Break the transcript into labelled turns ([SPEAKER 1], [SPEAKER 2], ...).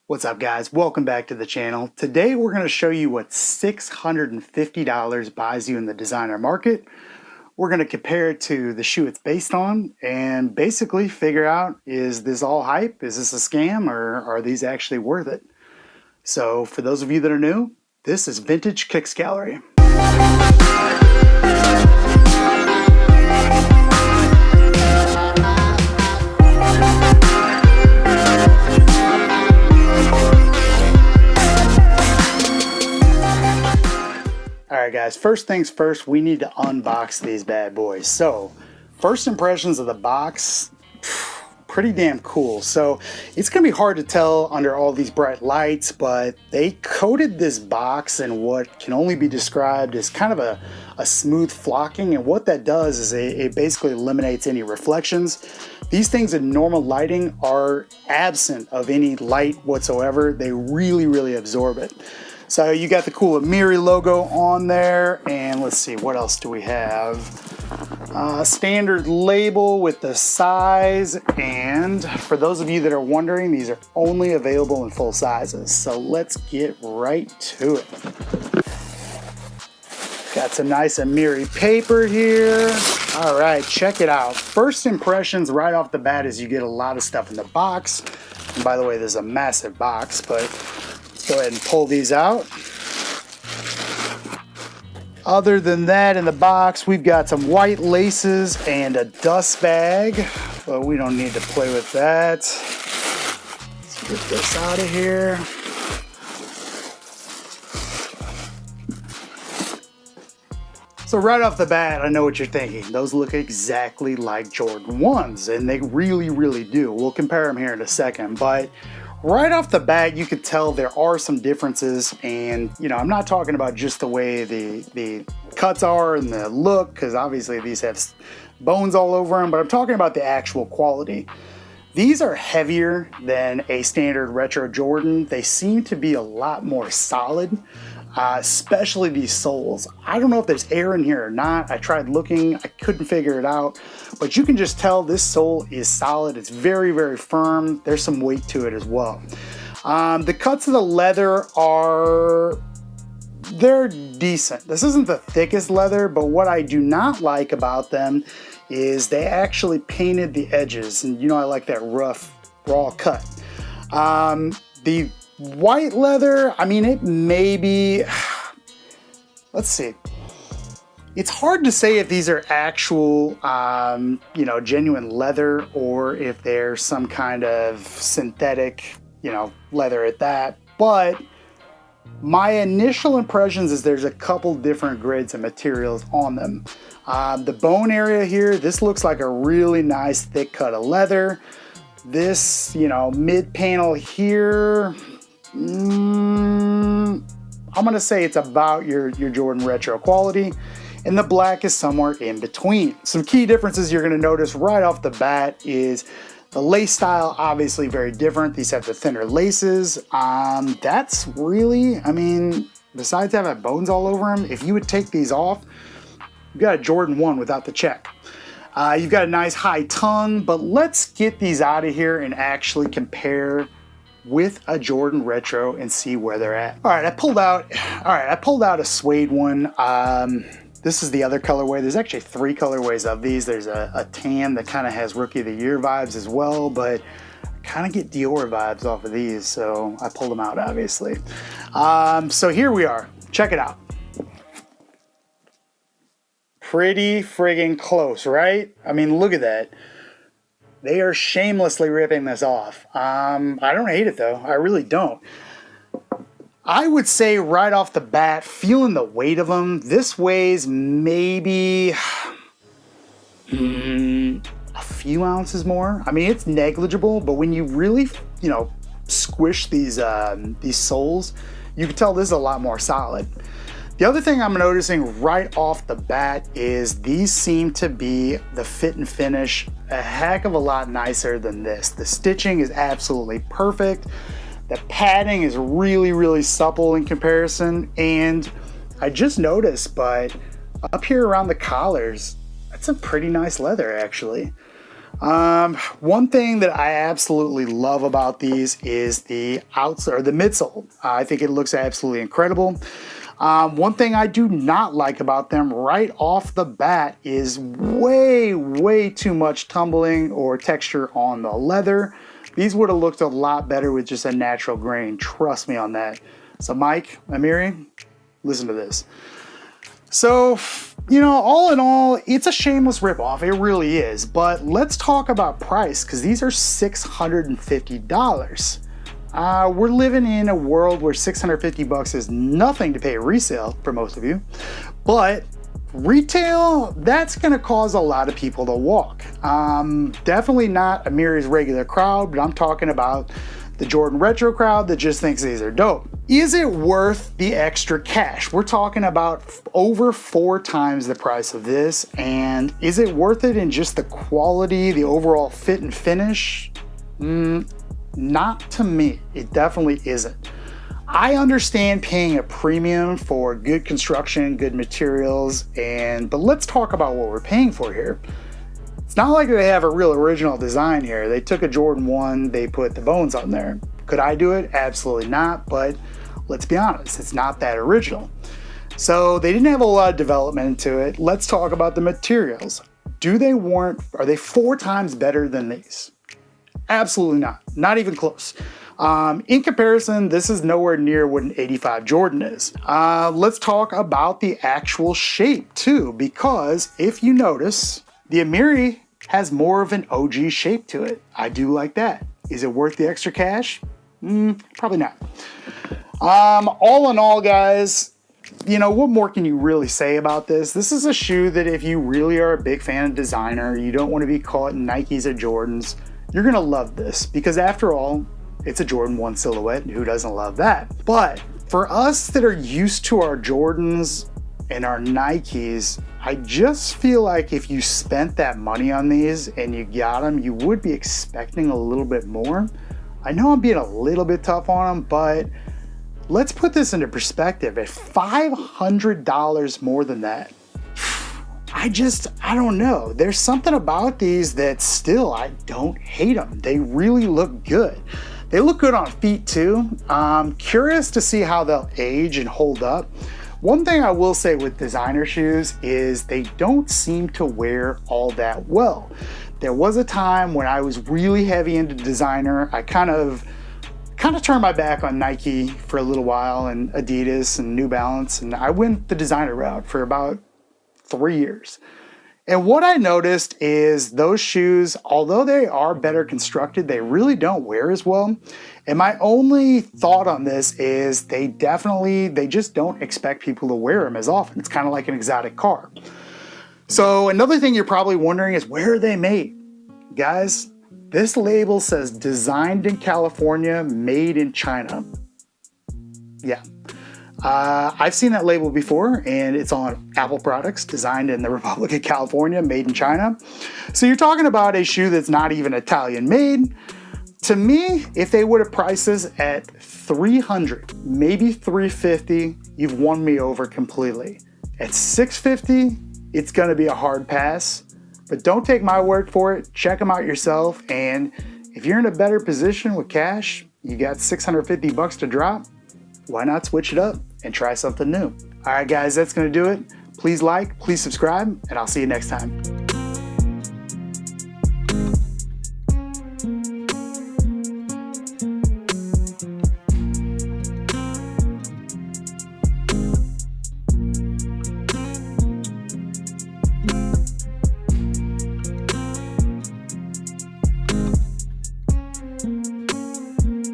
[SPEAKER 1] What's up, guys? Welcome back to the channel. Today we're going to show you what $650 buys you in the designer market. We're going to compare it to the shoe it's based on and basically figure out, is this all hype? Is this a scam, or are these actually worth it? So for those of you that are new, this is Vintage Kicks Gallery. Alright guys, first things first, we need to unbox these bad boys. So, first impressions of the box, pretty damn cool. So, it's going to be hard to tell under all these bright lights, but they coated this box in what can only be described as kind of a smooth flocking, and what that does is it basically eliminates any reflections. These things in normal lighting are absent of any light whatsoever. They really absorb it. So you got the cool Amiri logo on there, and let's see, what else do we have? Standard label with the size, and for those of you that are wondering, these are only available in full sizes. So let's get right to it. Got some nice Amiri paper here. All right, check it out. First impressions right off the bat is you get a lot of stuff in the box. And by the way, this is a massive box, but let's go ahead and pull these out. Other than that, in the box, we've got some white laces and a dust bag, but we don't need to play with that. Let's get this out of here. So right off the bat, I know what you're thinking. Those look exactly like Jordan 1s, and they really do. We'll compare them here in a second, but right off the bat, you could tell there are some differences, and I'm not talking about just the way the cuts are and the look, because obviously these have bones all over them, but I'm talking about the actual quality. These are heavier than a standard retro Jordan. They seem to be a lot more solid, especially these soles. I don't know if there's air in here or not. I tried looking, I couldn't figure it out, but you can just tell this sole is solid. It's very firm. There's some weight to it as well. The cuts of the leather they're decent. This isn't the thickest leather, but what I do not like about them is they actually painted the edges, and I like that rough, raw cut. The white leather, I mean, it may be, let's see. It's hard to say if these are actual, genuine leather, or if they're some kind of synthetic, leather at that. But my initial impressions is there's a couple different grades of materials on them. The bone area here, this looks like a really nice thick cut of leather. This, mid panel here, I'm gonna say it's about your Jordan retro quality, and the black is somewhere in between. Some key differences you're gonna notice right off the bat is the lace style, obviously very different. These have the thinner laces. That's really, besides having bones all over them, if you would take these off, you've got a Jordan 1 without the check. You've got a nice high tongue, but let's get these out of here and actually compare with a Jordan retro and see where they're at. All right, I pulled out a suede one. This is the other colorway. There's actually 3 colorways of these. There's a tan that kind of has Rookie of the Year vibes as well, but I kind of get Dior vibes off of these, so I pulled them out, obviously. So here we are. Check it out. Pretty friggin' close, right? Look at that. They are shamelessly ripping this off. I don't hate it though. I really don't. I would say right off the bat, feeling the weight of them, this weighs maybe a few ounces more. It's negligible, but when you really, squish these soles, you can tell this is a lot more solid. The other thing I'm noticing right off the bat is these seem to be, the fit and finish, a heck of a lot nicer than this. The stitching is absolutely perfect. The padding is really supple in comparison, and I just noticed, but up here around the collars, that's a pretty nice leather actually. One thing that I absolutely love about these is the outsole or the midsole. I think it looks absolutely incredible. One thing I do not like about them right off the bat is way too much tumbling or texture on the leather. These would have looked a lot better with just a natural grain. Trust me on that. So Mike, Amiri, listen to this. So, you know, all in all, it's a shameless ripoff. It really is. But let's talk about price, because these are $650. We're living in a world where 650 bucks is nothing to pay resale for most of you. But retail, that's going to cause a lot of people to walk. Definitely not Amiri's regular crowd, but I'm talking about the Jordan Retro crowd that just thinks these are dope. Is it worth the extra cash? We're talking about over 4 times the price of this, and is it worth it in just the quality, the overall fit and finish? Not to me. It definitely isn't. I understand paying a premium for good construction, good materials, but let's talk about what we're paying for here. It's not like they have a real original design here. They took a Jordan 1, they put the bones on there. Could I do it? Absolutely not, but let's be honest, it's not that original. So they didn't have a lot of development into it. Let's talk about the materials. Are they 4 times better than these? Absolutely not. Not even close. In comparison, this is nowhere near what an 85 Jordan is. Let's talk about the actual shape too, because if you notice, the Amiri has more of an OG shape to it. I do like that. Is it worth the extra cash? Probably not. All in all, guys, you know, what more can you really say about this? This is a shoe that if you really are a big fan of designer, you don't want to be caught in Nikes or Jordans, you're gonna love this, because after all, it's a Jordan 1 silhouette, and who doesn't love that? But for us that are used to our Jordans and our Nikes, I just feel like if you spent that money on these and you got them, you would be expecting a little bit more. I know I'm being a little bit tough on them, but let's put this into perspective. At $500 more than that, I don't know. There's something about these that still, I don't hate them. They really look good. They look good on feet too. I'm curious to see how they'll age and hold up. One thing I will say with designer shoes is they don't seem to wear all that well. There was a time when I was really heavy into designer. I kind of turned my back on Nike for a little while, and Adidas and New Balance, and I went the designer route for about 3 years. And what I noticed is those shoes, although they are better constructed, they really don't wear as well. And my only thought on this is they just don't expect people to wear them as often. It's kind of like an exotic car. So another thing you're probably wondering is, where are they made? Guys, this label says designed in California, made in China. Yeah. I've seen that label before, and it's on Apple products, designed in the Republic of California, made in China. So you're talking about a shoe that's not even Italian made. To me, if they would have priced this at $300, maybe $350, you've won me over completely. At $650, it's gonna be a hard pass, but don't take my word for it. Check them out yourself, and if you're in a better position with cash, you got 650 bucks to drop, why not switch it up and try something new? All right, guys, that's gonna do it. Please like, please subscribe, and I'll see you next time.